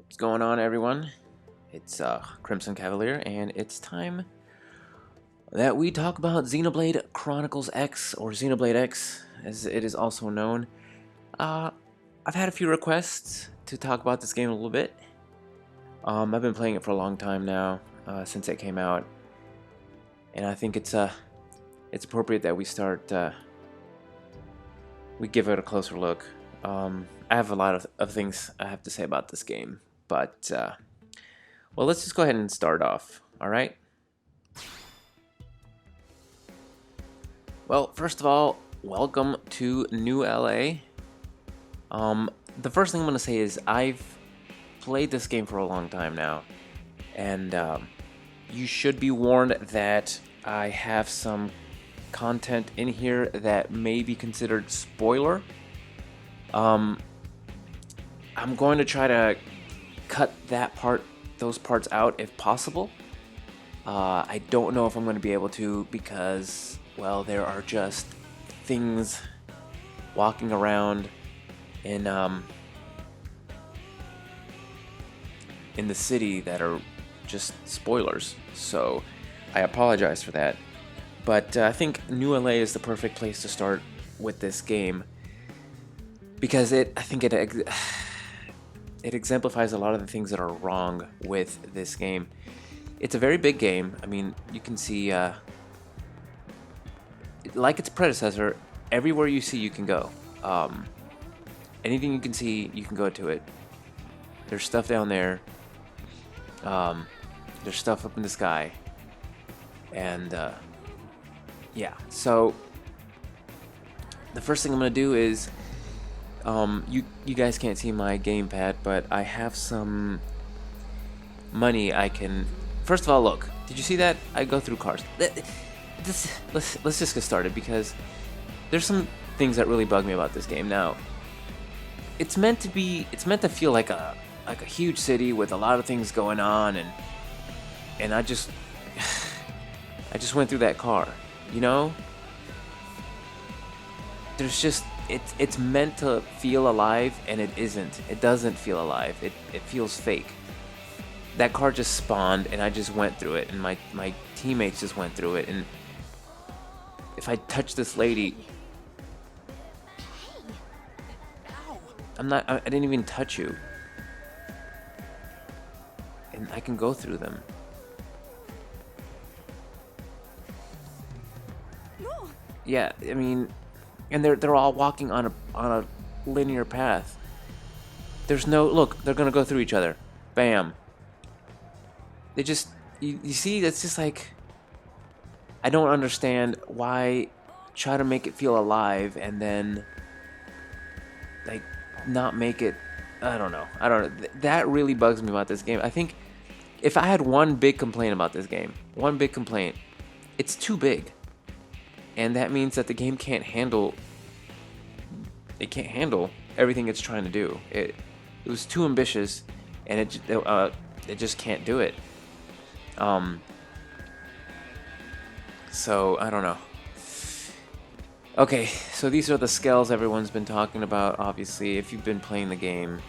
What's going on, everyone? It's Crimson Cavalier, and it's time that we talk about Xenoblade Chronicles X, or Xenoblade X, as it is also known. I've had a few requests to talk about this game a little bit. I've been playing it for a long time now, since it came out, and I think it's appropriate that we give it a closer look. I have a lot of things I have to say about this game, but well, let's just go ahead and start off. All right. Well, first of all, welcome to New LA. The first thing I'm gonna say is I've played this game for a long time now, and you should be warned that I have some content in here that may be considered spoiler. I'm going to try to cut those parts out if possible. I don't know if I'm going to be able to because, well, there are just things walking around in the city that are just spoilers. So I apologize for that. But I think New LA is the perfect place to start with this game because I think it exemplifies a lot of the things that are wrong with this game. It's a very big game. I mean, you can see, like its predecessor, everywhere you see you can go. Anything you can see, you can go to it. There's stuff down there. There's stuff up in the sky. And, yeah. So, the first thing I'm going to do is, you guys can't see my gamepad, but I have some money I can... First of all, look. Did you see that? I go through cars. Let's just get started because there's some things that really bug me about this game. Now, it's meant to feel like a huge city with a lot of things going on, and I just went through that car, you know? There's just it's meant to feel alive, and it isn't. It doesn't feel alive. It feels fake. That car just spawned, and I just went through it, and my teammates just went through it, and if I touch this lady, I didn't even touch you, and I can go through them. Yeah, I mean, and they're all walking on a linear path. There's no look. They're gonna go through each other. Bam. They just you see. That's just like I don't understand why try to make it feel alive and then like not make it. I don't know. That really bugs me about this game. I think if I had one big complaint about this game, it's too big. And that means that the game can't handle everything it's trying to do. It was too ambitious, and it just can't do it. So I don't know. Okay, so these are the scales everyone's been talking about. Obviously, if you've been playing the game,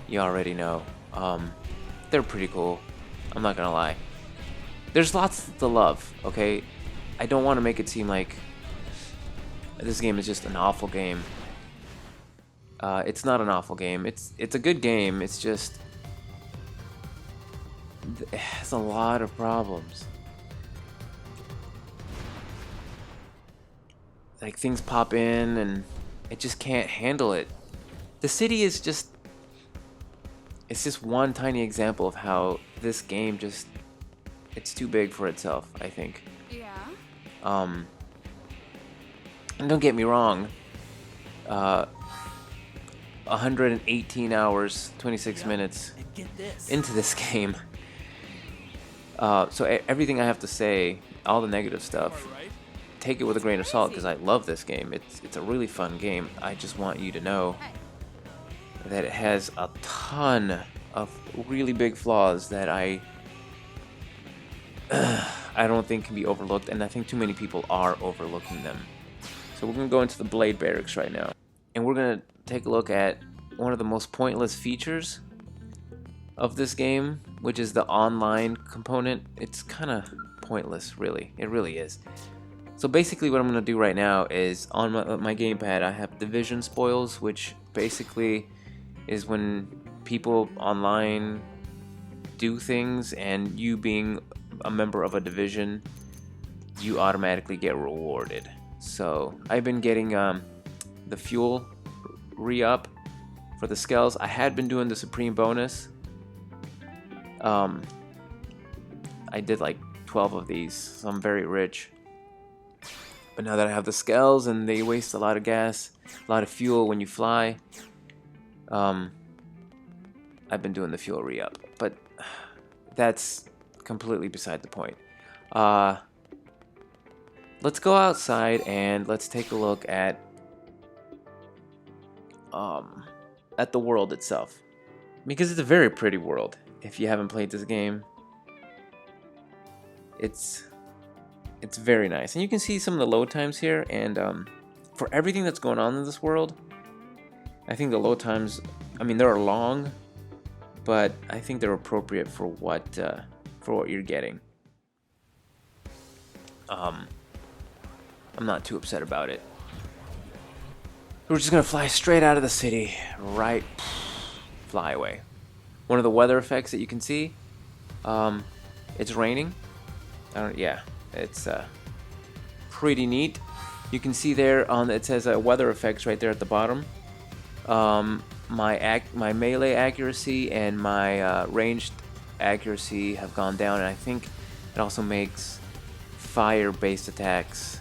you already know. They're pretty cool. I'm not gonna lie. There's lots to love. Okay. I don't want to make it seem like this game is just an awful game. It's not an awful game. It's a good game. It's just it has a lot of problems. Like things pop in and it just can't handle it. The city is just one tiny example of how this game it's too big for itself, I think. Yeah. And don't get me wrong, 118 hours, 26 minutes into this game. So everything I have to say, all the negative stuff, take it with a grain of salt because I love this game. It's a really fun game. I just want you to know that it has a ton of really big flaws that I don't think can be overlooked, and I think too many people are overlooking them. So we're going to go into the Blade Barracks right now, and we're going to take a look at one of the most pointless features of this game, which is the online component, it's kind of pointless, really. It really is. So basically what I'm going to do right now is on my gamepad I have division spoils, which basically is when people online do things and you being a member of a division, you automatically get rewarded. So I've been getting the fuel re-up for the skulls. I had been doing the supreme bonus. I did like 12 of these, so I'm very rich. But now that I have the skulls and they waste a lot of gas, a lot of fuel when you fly, I've been doing the fuel re-up. But that's completely beside the point. Let's go outside and let's take a look at the world itself, because it's a very pretty world. If you haven't played this game, it's very nice, and you can see some of the load times here. And for everything that's going on in this world, I think the load times, I mean, they're long, but I think they're appropriate for what you're getting. I'm not too upset about it. We're just gonna fly straight out of the city, right? Fly away. One of the weather effects that you can see, it's raining. Yeah, it's pretty neat. You can see there it says weather effects right there at the bottom. My melee accuracy and my ranged accuracy have gone down, and I think it also makes fire-based attacks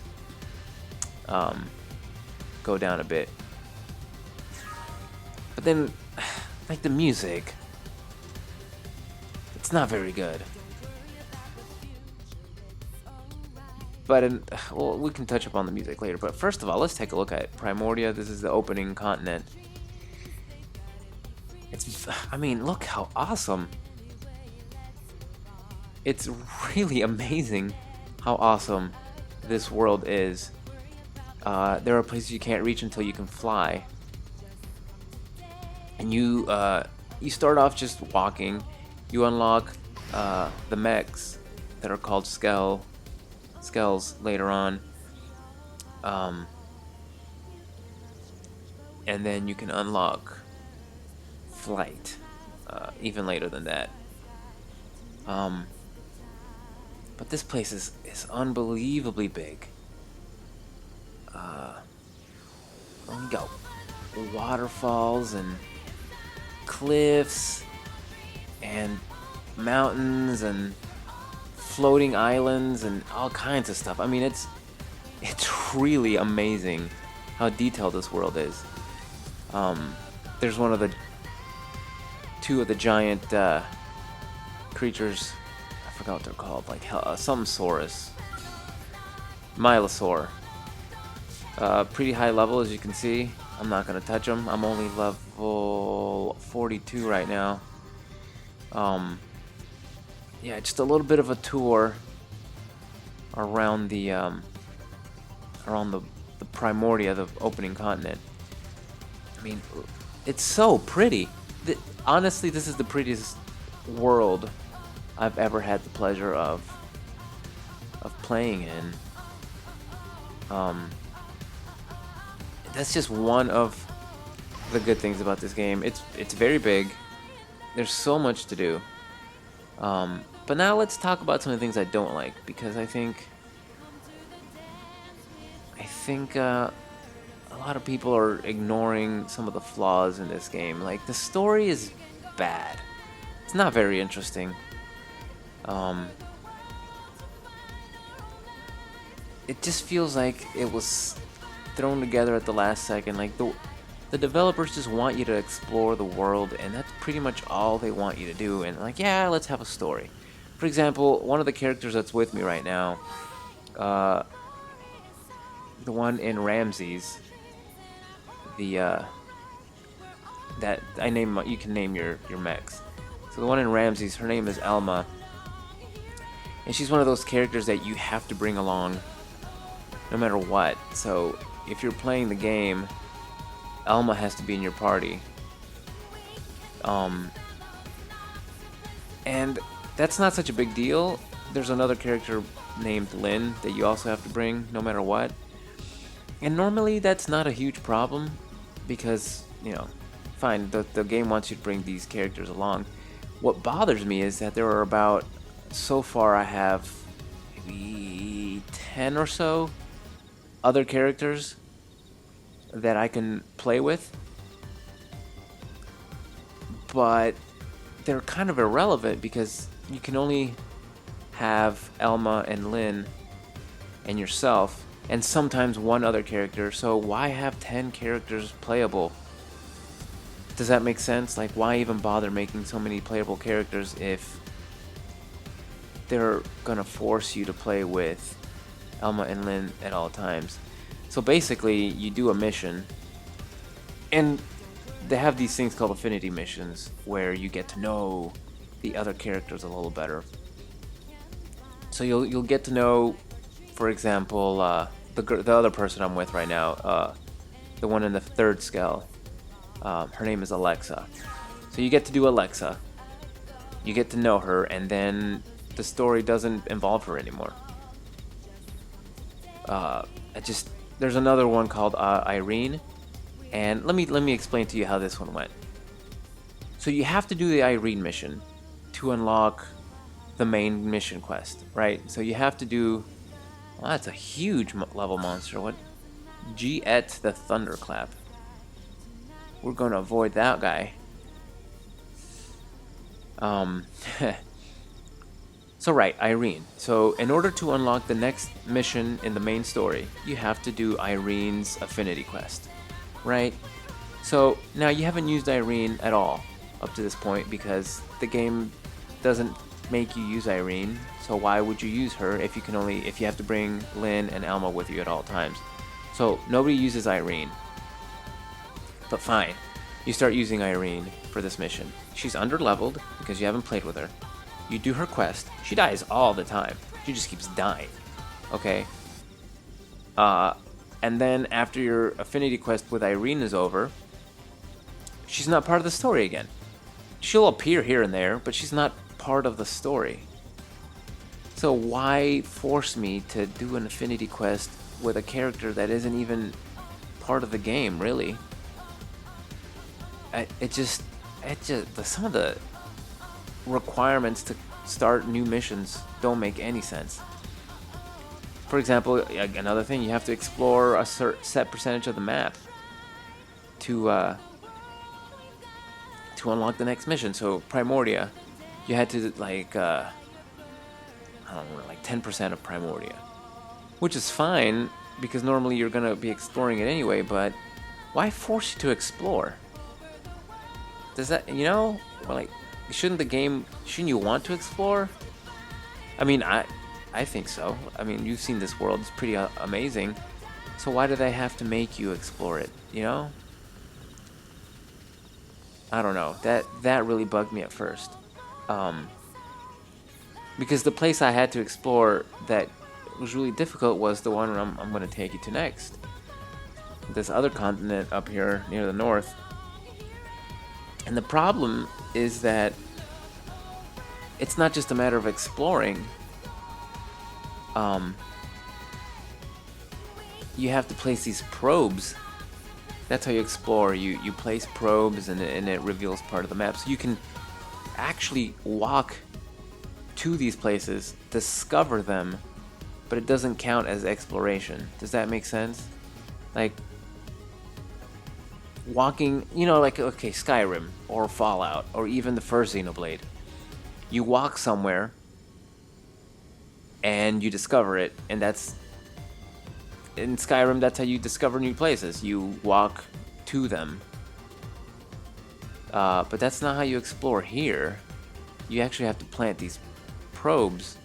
go down a bit. But then, like, the music, it's not very good. But well, we can touch upon the music later. But first of all, let's take a look at Primordia. This is the opening continent. I mean, look how awesome. It's really amazing how awesome this world is. There are places you can't reach until you can fly. And you start off just walking. You unlock the mechs that are called skulls later on. And then you can unlock flight even later than that. But this place is unbelievably big. We got waterfalls and cliffs and mountains and floating islands and all kinds of stuff. I mean, it's really amazing how detailed this world is. There's two of the giant creatures. I forgot what they're called, like some Saurus, Milosaur. Pretty high level, as you can see. I'm not gonna touch them. I'm only level 42 right now. Yeah, just a little bit of a tour around the Primordia, the opening continent. I mean, it's so pretty. Honestly, this is the prettiest world I've ever had the pleasure of playing in. That's just one of the good things about this game. It's very big. There's so much to do. But now let's talk about some of the things I don't like, because I think a lot of people are ignoring some of the flaws in this game. Like, the story is bad. It's not very interesting. It just feels like it was thrown together at the last second. Like, the developers just want you to explore the world, and that's pretty much all they want you to do. And like, yeah, let's have a story. For example, one of the characters that's with me right now, the one in Ramses, that I name, you can name your mechs. So the one in Ramses, her name is Elma, and she's one of those characters that you have to bring along no matter what. So if you're playing the game, Elma has to be in your party. And that's not such a big deal. There's another character named Lynn that you also have to bring no matter what. And normally that's not a huge problem because, fine, the game wants you to bring these characters along. What bothers me is that there are about, so far I have maybe 10 or so other characters that I can play with, but they're kind of irrelevant because you can only have Elma and Lynn and yourself, and sometimes one other character, so why have 10 characters playable? Does that make sense? Like, why even bother making so many playable characters if they're gonna force you to play with Elma and Lynn at all times? So basically, you do a mission, and they have these things called affinity missions, where you get to know the other characters a little better. So you'll get to know, for example, the other person I'm with right now, the one in the third scale. Her name is Alexa. So you get to do Alexa. You get to know her, and then the story doesn't involve her anymore. There's another one called Irene, and let me explain to you how this one went. So you have to do the Irene mission to unlock the main mission quest, right? So you have to do. Well, that's a huge level monster. What? G-Et the Thunderclap. We're gonna avoid that guy. So right, Irene. So in order to unlock the next mission in the main story, you have to do Irene's affinity quest, right? So now you haven't used Irene at all up to this point because the game doesn't make you use Irene. So why would you use her if you have to bring Lynn and Elma with you at all times? So nobody uses Irene. But fine, you start using Irene for this mission. She's underleveled because you haven't played with her. You do her quest. She dies all the time. She just keeps dying. Okay? And then after your affinity quest with Irene is over, she's not part of the story again. She'll appear here and there, but she's not part of the story. So why force me to do an affinity quest with a character that isn't even part of the game, really? Some of the requirements to start new missions don't make any sense. For example, another thing, you have to explore a set percentage of the map to unlock the next mission. So Primordia, you had to like 10% of Primordia, which is fine because normally you're gonna be exploring it anyway. But why force you to explore? Does that, shouldn't you want to explore? I mean, I think so. I mean, you've seen this world, it's pretty amazing. So why do they have to make you explore it, I don't know. That really bugged me at first. Because the place I had to explore that was really difficult was the one I'm going to take you to next. This other continent up here near the north. And the problem is that it's not just a matter of exploring. You have to place these probes. That's how you explore. You place probes and it reveals part of the map. So you can actually walk to these places, discover them, but it doesn't count as exploration. Does that make sense? Like, walking, Skyrim or Fallout or even the first Xenoblade. You walk somewhere and you discover it, and that's in Skyrim. That's how you discover new places. You walk to them. But that's not how you explore here. You actually have to plant these probes,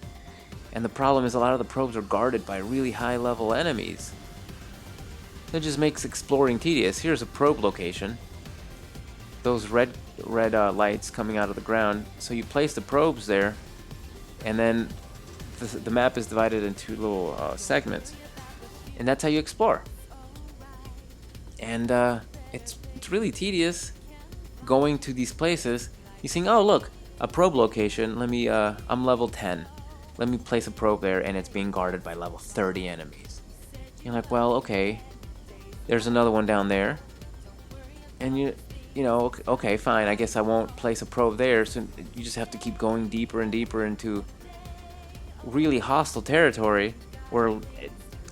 and the problem is a lot of the probes are guarded by really high level enemies. That just makes exploring tedious. Here's a probe location. Those red lights coming out of the ground. So you place the probes there, and then the map is divided into little segments, and that's how you explore. And it's really tedious going to these places. You think, oh look, a probe location. Let me, I'm level 10. Let me place a probe there, and it's being guarded by level 30 enemies. You're like, well, okay. There's another one down there. And you know, okay, fine. I guess I won't place a probe there. So you just have to keep going deeper and deeper into really hostile territory where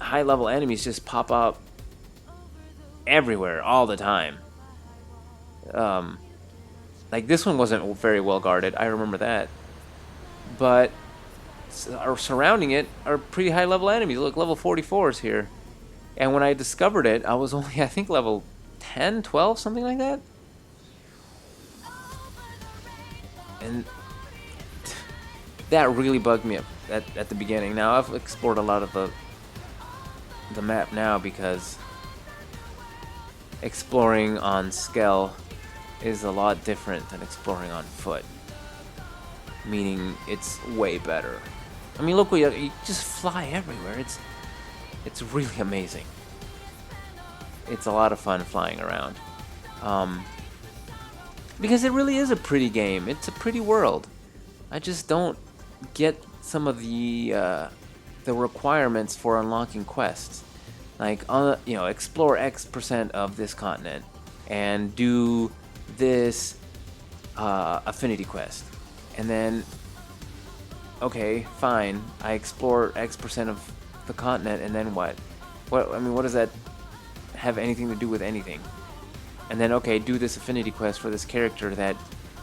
high-level enemies just pop up everywhere all the time. Like this one wasn't very well guarded. I remember that. But surrounding it are pretty high-level enemies. Look, level 44s here. And when I discovered it, I was only, I think, level 10, 12, something like that. And that really bugged me up at the beginning. Now, I've explored a lot of the map now because exploring on Skell is a lot different than exploring on foot. Meaning, it's way better. I mean, look, you just fly everywhere. It's really amazing. It's a lot of fun flying around. Because it really is a pretty game. It's a pretty world. I just don't get some of the requirements for unlocking quests. Like, explore X% of this continent and do this affinity quest. And then, okay, fine. I explore X% of the continent, and then what? What does that have anything to do with anything? And then, okay, do this affinity quest for this character that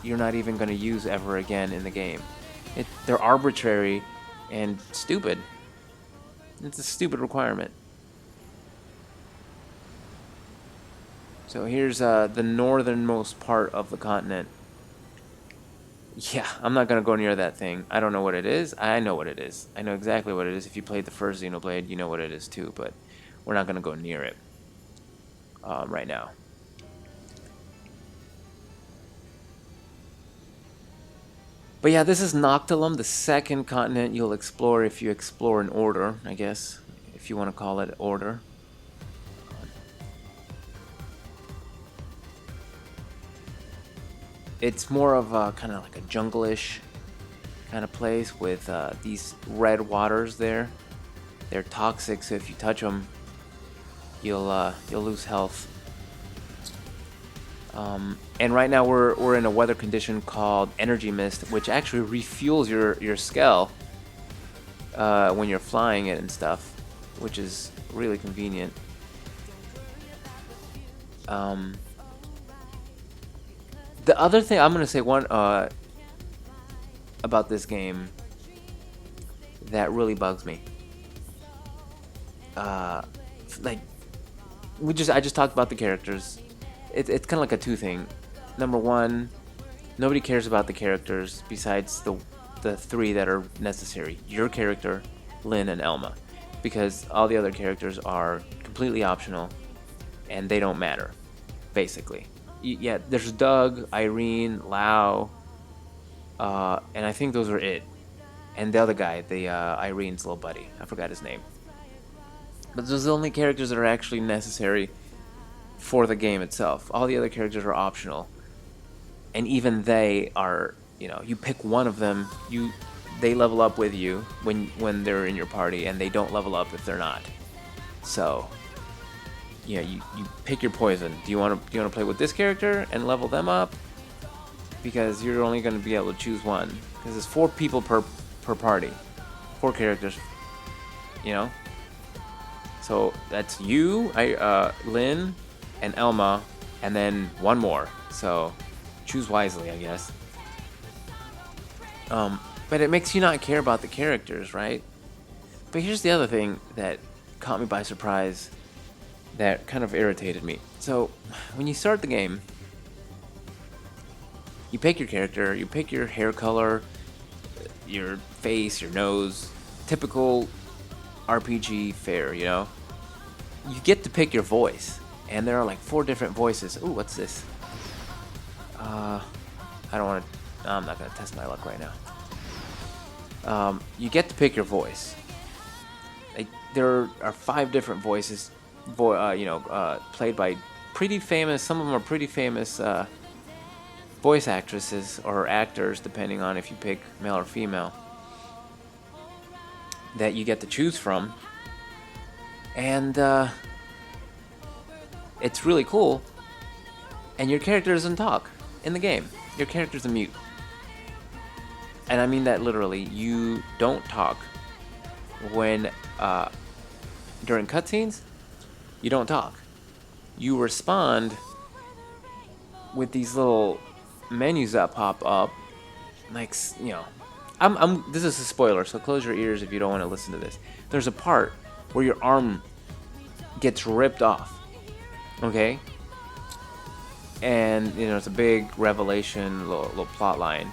you're not even going to use ever again in the game. They're arbitrary and stupid. It's a stupid requirement. So here's the northernmost part of the continent. Yeah, I'm not going to go near that thing. I don't know what it is. I know what it is. I know exactly what it is. If you played the first Xenoblade, you know what it is too, but we're not going to go near it right now. But yeah, this is Noctilum, the second continent you'll explore if you explore in order, I guess, if you want to call it order. It's more of a kind of like a jungle-ish kind of place with these red waters there. They're toxic, so if you touch them, you'll lose health. And right now we're in a weather condition called energy mist, which actually refuels your Skell when you're flying it and stuff, which is really convenient. The other thing I'm gonna say about this game that really bugs me, like I just talked about the characters. It's kind of like a two thing. Number one, nobody cares about the characters besides the three that are necessary. Your character, Lynn, and Elma, because all the other characters are completely optional and they don't matter, basically. Yeah, there's Doug, Irene, Lau, and I think those are it. And the other guy, Irene's little buddy. I forgot his name. But those are the only characters that are actually necessary for the game itself. All the other characters are optional. And even they are, you pick one of them, they level up with you when they're in your party, and they don't level up if they're not. So, yeah, you pick your poison. Do you want to play with this character and level them up? Because you're only going to be able to choose one. Because there's 4 people per party, 4 characters. So that's you, Lynn, and Elma, and then one more. So choose wisely, I guess. But it makes you not care about the characters, right? But here's the other thing that caught me by surprise that kind of irritated me. So, when you start the game, you pick your character, you pick your hair color, your face, your nose, typical RPG fare, You get to pick your voice, and there are like 4 different voices. Ooh, what's this? I'm not gonna test my luck right now. You get to pick your voice. Like, there are 5 different voices, played by pretty famous. Some of them are pretty famous voice actresses or actors, depending on if you pick male or female, that you get to choose from. And it's really cool. And your character doesn't talk in the game. Your character's a mute. And I mean that literally. You don't talk when during cutscenes. You don't talk. You respond with these little menus that pop up, like, you know. This is a spoiler, so close your ears if you don't want to listen to this. There's a part where your arm gets ripped off. Okay. And you know it's a big revelation, little plot line.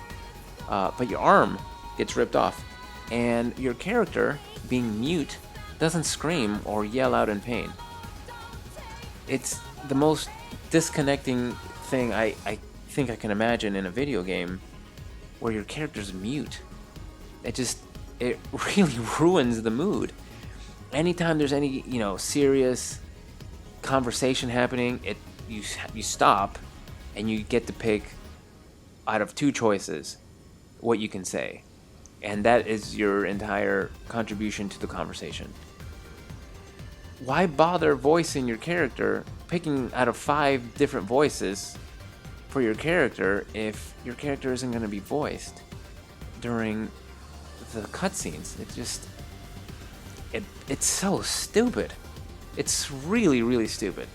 But your arm gets ripped off, and your character, being mute, doesn't scream or yell out in pain. It's the most disconnecting thing I think I can imagine in a video game, where your character's mute. It really ruins the mood. Anytime there's any, you know, serious conversation happening, you stop, and you get to pick out of two choices what you can say, and that is your entire contribution to the conversation. Why bother voicing your character, picking out of 5 different voices for your character, if your character isn't going to be voiced during the cutscenes? It's so stupid. It's really, really stupid.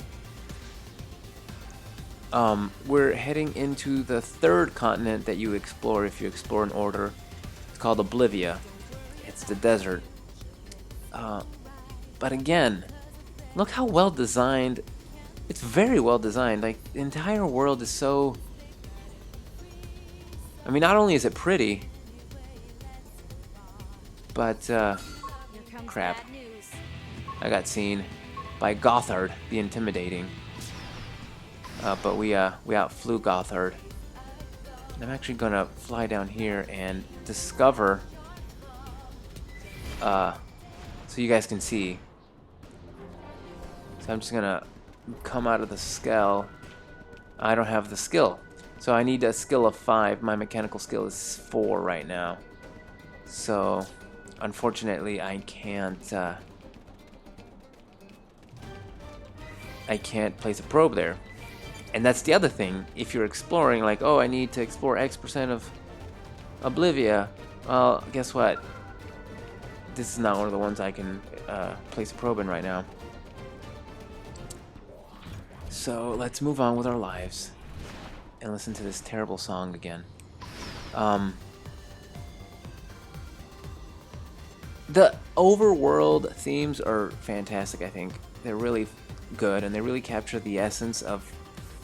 We're heading into the 3rd continent that you explore if you explore in order. It's called Oblivia. It's the desert. But again, look how well designed. It's very well designed. Like, the entire world is so... I mean, not only is it pretty, but, crap. I got seen by Gothard the Intimidating. But we outflew Gothard. And I'm actually gonna fly down here and discover, so you guys can see. So I'm just gonna come out of the skull. I don't have the skill, so I need a skill of 5. My mechanical skill is 4 right now. So unfortunately, I can't place a probe there. And that's the other thing. If you're exploring, like, oh, I need to explore X% of Oblivia, well, guess what? This is not one of the ones I can place a probe in right now. So let's move on with our lives and listen to this terrible song again. The overworld themes are fantastic, I think. They're really good, and they really capture the essence of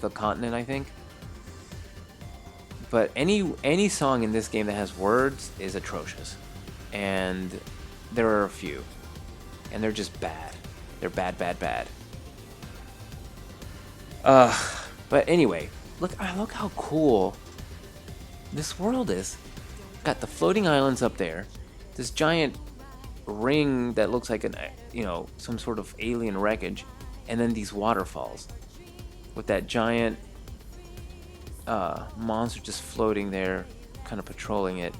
the continent, I think. But any song in this game that has words is atrocious, and there are a few, and they're just bad. They're bad. But anyway, look how cool this world is. Got the floating islands up there, this giant ring that looks like some sort of alien wreckage, and then these waterfalls with that giant monster just floating there, kind of patrolling it.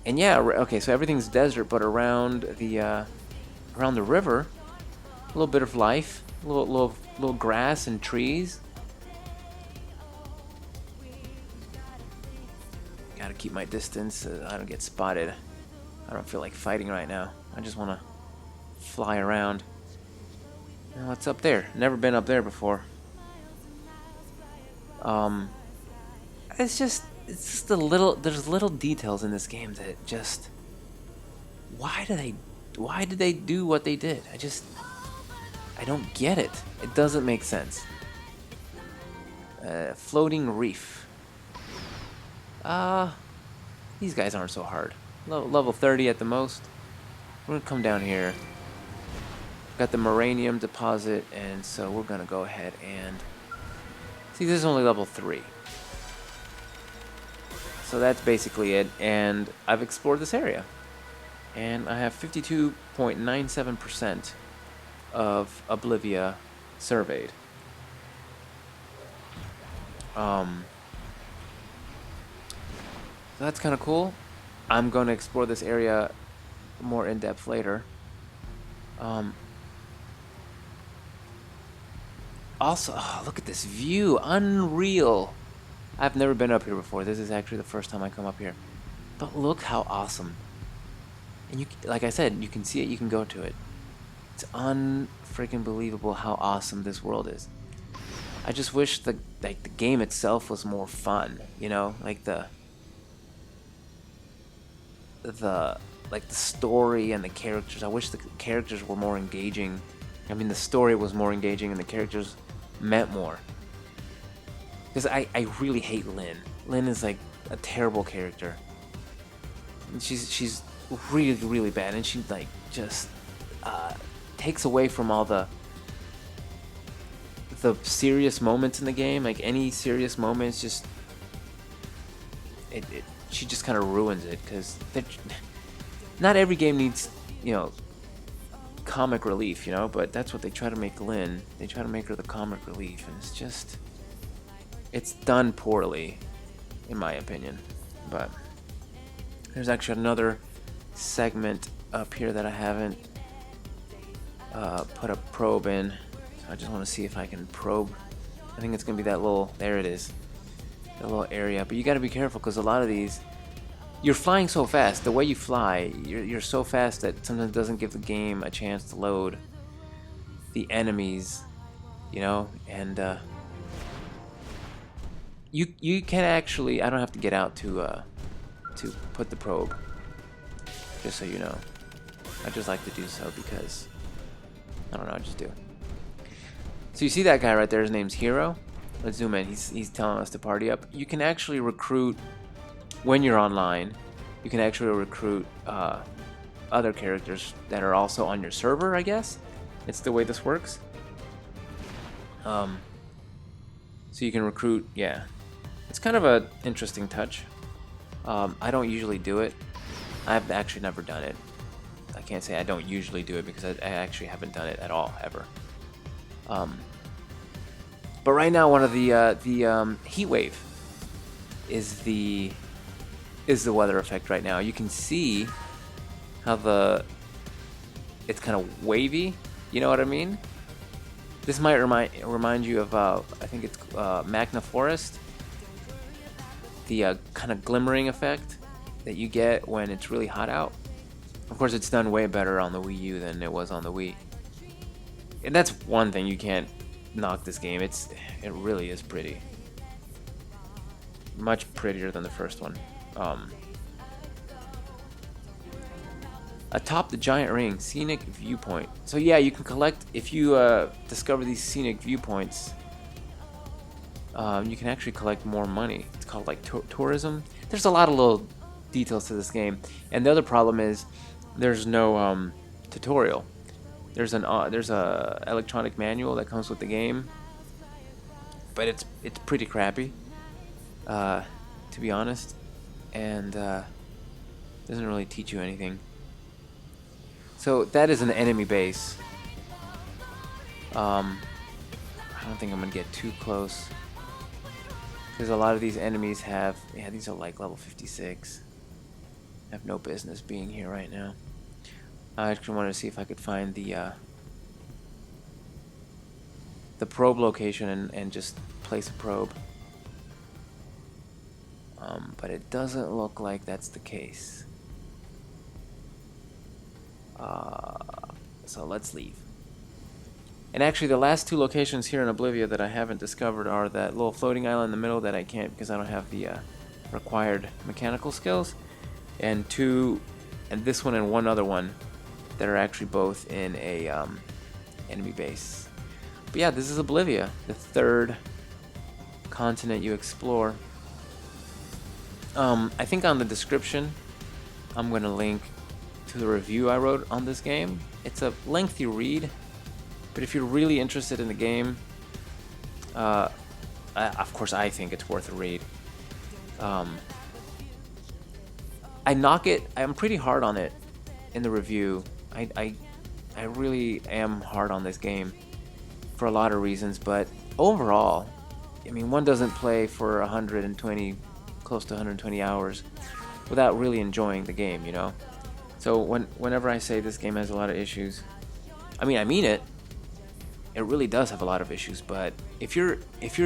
And yeah, okay, so everything's desert, but around the river, a little bit of life, little grass and trees. Gotta keep my distance so I don't get spotted. I don't feel like fighting right now. I just want to fly around. Now, what's up there? Never been up there before. It's just there's little details in this game that just, why did they do what they did? I don't get it. It doesn't make sense. Floating reef. These guys aren't so hard. Level 30 at the most. We're gonna come down here. Got the Moranium deposit, and so we're gonna go ahead and see. This is only level 3, so that's basically it. And I've explored this area, and I have 52.97% of Oblivia surveyed. So that's kind of cool. I'm going to explore this area more in depth later. Also, oh, look at this view, unreal. I've never been up here before. This is actually the first time I come up here. But look how awesome. And you, like I said, you can see it, you can go to it. It's unfreaking believable how awesome this world is. I just wish the game itself was more fun, you know, like the story and the characters. I wish the characters were more engaging. I mean, the story was more engaging and the characters meant more. Because I really hate Lynn. Lynn is like a terrible character. And she's really bad, and she like just takes away from all the serious moments in the game. Like any serious moments, just she just kind of ruins it, because not every game needs, you know, comic relief, you know, but that's what they try to make Lynn. They try to make her the comic relief, and it's done poorly, in my opinion. But there's actually another segment up here that I haven't put a probe in. So I just want to see if I can probe. I think it's gonna be that little, there it is, that little area. But you got to be careful, because a lot of these, you're flying so fast. The way you fly, you're so fast that sometimes it doesn't give the game a chance to load the enemies, you know. And you can actually, I don't have to get out to put the probe, just so you know. I just like to do so because I don't know, I just do. So you see that guy right there, his name's Hero. Let's zoom in. He's telling us to party up. You can actually recruit, when you're online, you can actually recruit other characters that are also on your server, I guess. It's the way this works. So you can recruit, yeah. It's kind of an interesting touch. I don't usually do it. I've actually never done it. I can't say I don't usually do it, because I actually haven't done it at all, ever. But right now, one of the heat wave is the weather effect right now. You can see how it's kind of wavy. You know what I mean? This might remind you of I think it's Magna Forest. The kind of glimmering effect that you get when it's really hot out. Of course, it's done way better on the Wii U than it was on the Wii. And that's one thing you can't knock this game. It really is pretty. Much prettier than the first one. Atop the giant ring, scenic viewpoint. So yeah, you can collect, if you discover these scenic viewpoints, you can actually collect more money. It's called like tourism. There's a lot of little details to this game, and the other problem is there's no tutorial. There's a electronic manual that comes with the game, but it's pretty crappy, to be honest, and doesn't really teach you anything. So that is an enemy base. I don't think I'm gonna get too close, because a lot of these enemies have, yeah, these are like level 56. Have no business being here right now. I actually wanted to see if I could find the probe location and just place a probe. But it doesn't look like that's the case. So let's leave. And actually, the last two locations here in Oblivia that I haven't discovered are that little floating island in the middle that I can't, because I don't have the required mechanical skills, and this one and one other one that are actually both in a enemy base. But yeah, this is Oblivia, the third continent you explore. I think on the description I'm going to link to the review I wrote on this game. It's a lengthy read, but if you're really interested in the game, of course I think it's worth a read. I'm pretty hard on it in the review. I really am hard on this game for a lot of reasons, but overall I mean, one doesn't play for 120, close to 120 hours without really enjoying the game, you know? So whenever I say this game has a lot of issues, I mean it. It really does have a lot of issues, but if you're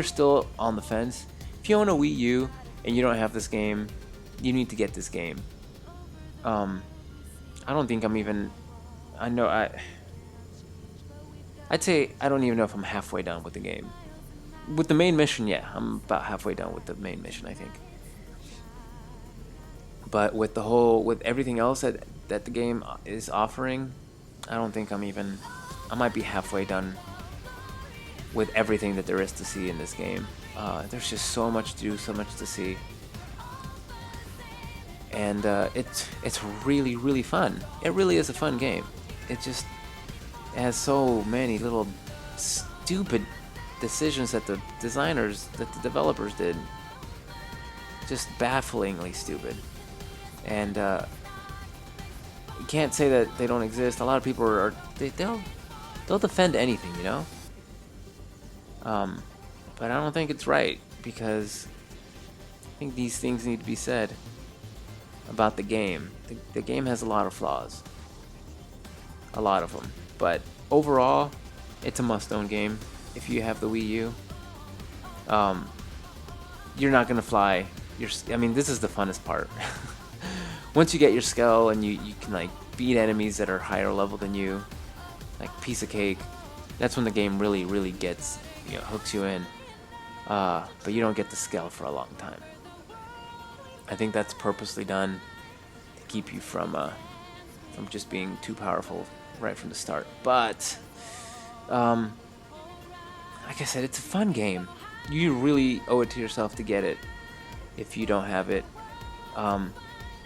still on the fence, if you own a Wii U and you don't have this game, you need to get this game. I don't think I'm even, I'd say I don't even know if I'm halfway done with the game. With the main mission, yeah, I'm about halfway done with the main mission, I think. But with everything else that the game is offering, I don't think I might be halfway done with everything that there is to see in this game. There's just so much to do, so much to see. And it's really, really fun. It really is a fun game. It has so many little stupid decisions that the developers did. Just bafflingly stupid. And you can't say that they don't exist. A lot of people they'll defend anything, you know? But I don't think it's right, because I think these things need to be said about the game. The game has a lot of flaws. A lot of them. But overall, it's a must-own game. If you have the Wii U, you're not gonna fly. This is the funnest part. Once you get your skull and you can like beat enemies that are higher level than you, like piece of cake. That's when the game really, really gets, hooks you in. But you don't get the skull for a long time. I think that's purposely done to keep you from just being too powerful right from the start. But like I said, it's a fun game. You really owe it to yourself to get it if you don't have it.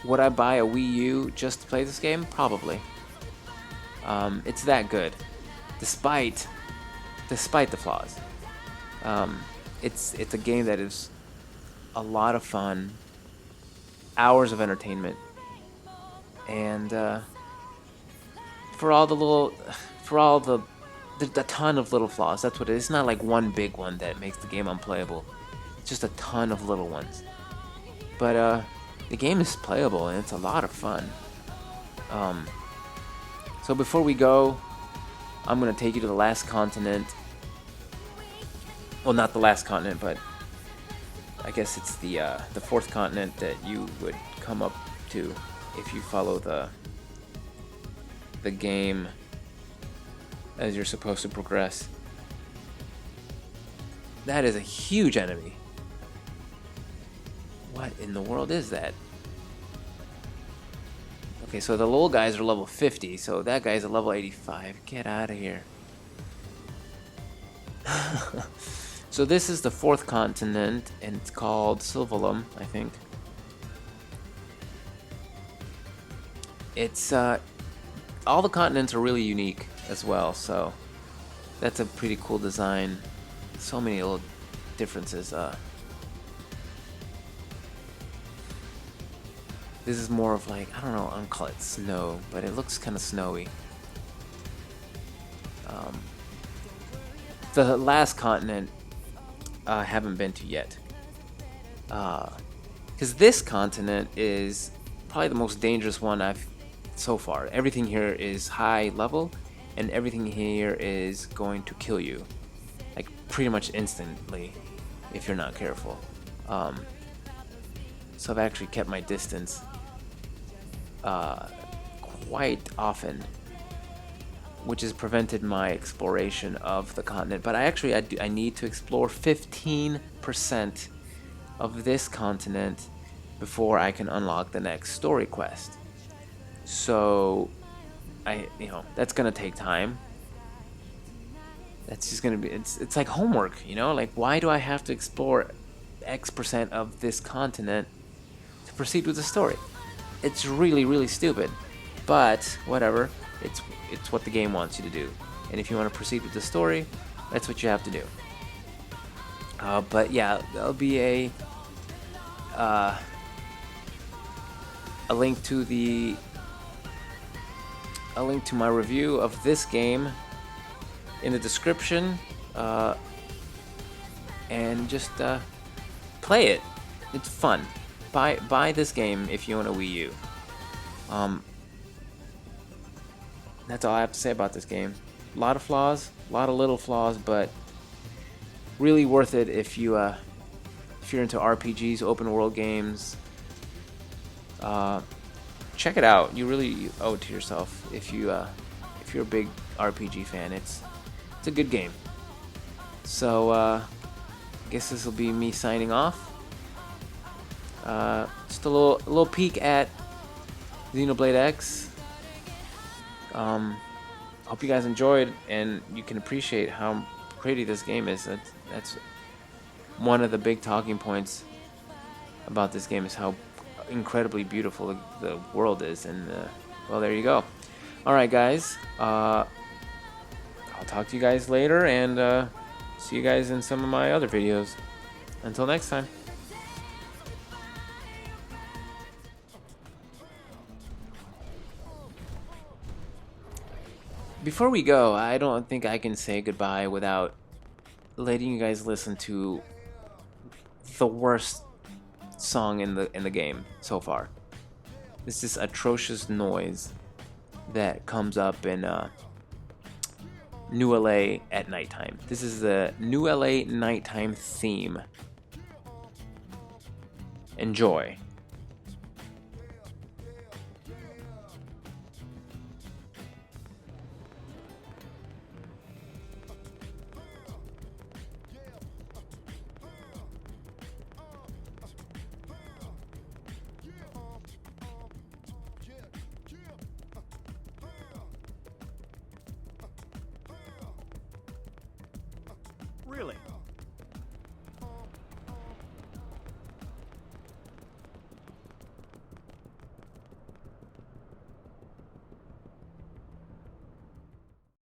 Would I buy a Wii U just to play this game? Probably. It's that good, despite the flaws. It's a game that is a lot of fun, hours of entertainment, and the ton of little flaws. That's what it is. It's not like one big one that makes the game unplayable. It's just a ton of little ones. But the game is playable and it's a lot of fun. So before we go, I'm gonna take you to the last continent. Well, not the last continent, but I guess it's the fourth continent that you would come up to if you follow the game as you're supposed to progress. That is a huge enemy. What in the world is that? Okay, so the little guys are level 50, so that guy's at level 85. Get out of here. So this is the fourth continent, and it's called Silvalum, I think. It's all the continents are really unique as well, so that's a pretty cool design. So many little differences. This is more of like, I don't know, I don't call it snow, but it looks kind of snowy. The last continent I haven't been to yet. Because this continent is probably the most dangerous one I've so far. Everything here is high level, and everything here is going to kill you. Like, pretty much instantly, if you're not careful. So I've actually kept my distance quite often, which has prevented my exploration of the continent. But I need to explore 15% of this continent before I can unlock the next story quest. So that's gonna take time. That's just gonna be, it's like homework, like, why do I have to explore X% of this continent to proceed with the story? It's really, really stupid, but whatever. It's what the game wants you to do, and if you want to proceed with the story, that's what you have to do. But yeah, there'll be a link to my review of this game in the description, and just play it. It's fun. Buy this game if you own a Wii U. That's all I have to say about this game. A lot of flaws, a lot of little flaws, but really worth it if you're into RPGs, open world games. Check it out. You really owe it to yourself if you're a big RPG fan. It's a good game. So I guess this will be me signing off. Just a little peek at Xenoblade X. Hope you guys enjoyed and you can appreciate how pretty this game is. That's one of the big talking points about this game, is how incredibly beautiful the world is. And well, there you go. All right, guys. I'll talk to you guys later, and see you guys in some of my other videos. Until next time. Before we go, I don't think I can say goodbye without letting you guys listen to the worst song in the game so far. It's this atrocious noise that comes up in New LA at nighttime. This is the New LA nighttime theme. Enjoy. Really?